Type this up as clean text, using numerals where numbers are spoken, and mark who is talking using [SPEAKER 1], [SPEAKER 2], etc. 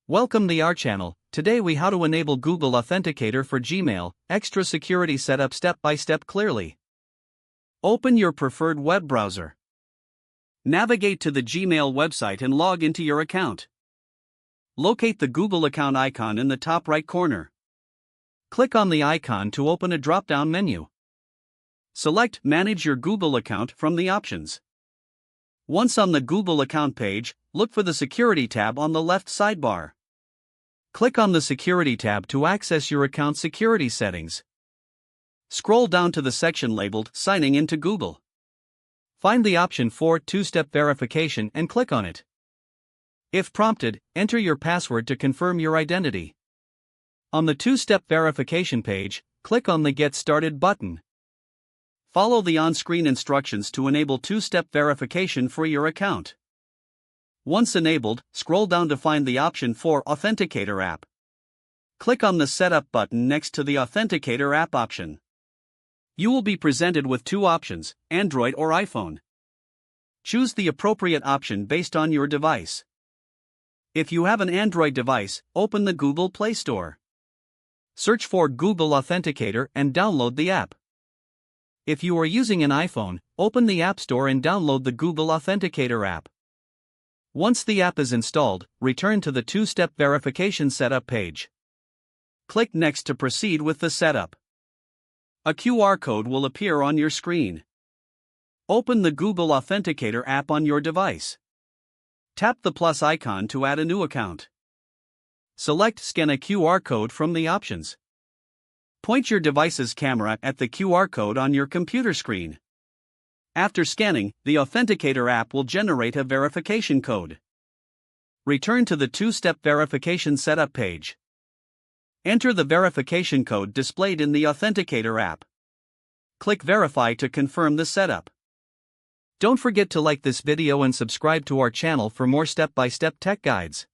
[SPEAKER 1] Welcome to our channel. Today we how to enable Google Authenticator for Gmail, extra security setup step by step clearly. Open your preferred web browser. Navigate to the Gmail website and log into your account. Locate the Google account icon in the top right corner. Click on the icon to open a drop-down menu. Select Manage your Google account from the options. Once on the Google account page, look for the Security tab on the left sidebar. Click on the Security tab to access your account security settings. Scroll down to the section labeled Signing into Google. Find the option for two-step verification and click on it. If prompted, enter your password to confirm your identity. On the two-step verification page, click on the Get Started button. Follow the on-screen instructions to enable two-step verification for your account. Once enabled, scroll down to find the option for Authenticator app. Click on the Setup button next to the Authenticator app option. You will be presented with two options, Android or iPhone. Choose the appropriate option based on your device. If you have an Android device, open the Google Play Store. Search for Google Authenticator and download the app. If you are using an iPhone, open the App Store and download the Google Authenticator app. Once the app is installed, return to the two-step verification setup page. Click Next to proceed with the setup. A QR code will appear on your screen. Open the Google Authenticator app on your device. Tap the plus icon to add a new account. Select Scan a QR code from the options. Point your device's camera at the QR code on your computer screen. After scanning, the Authenticator app will generate a verification code. Return to the two-step verification setup page. Enter the verification code displayed in the Authenticator app. Click Verify to confirm the setup. Don't forget to like this video and subscribe to our channel for more step-by-step tech guides.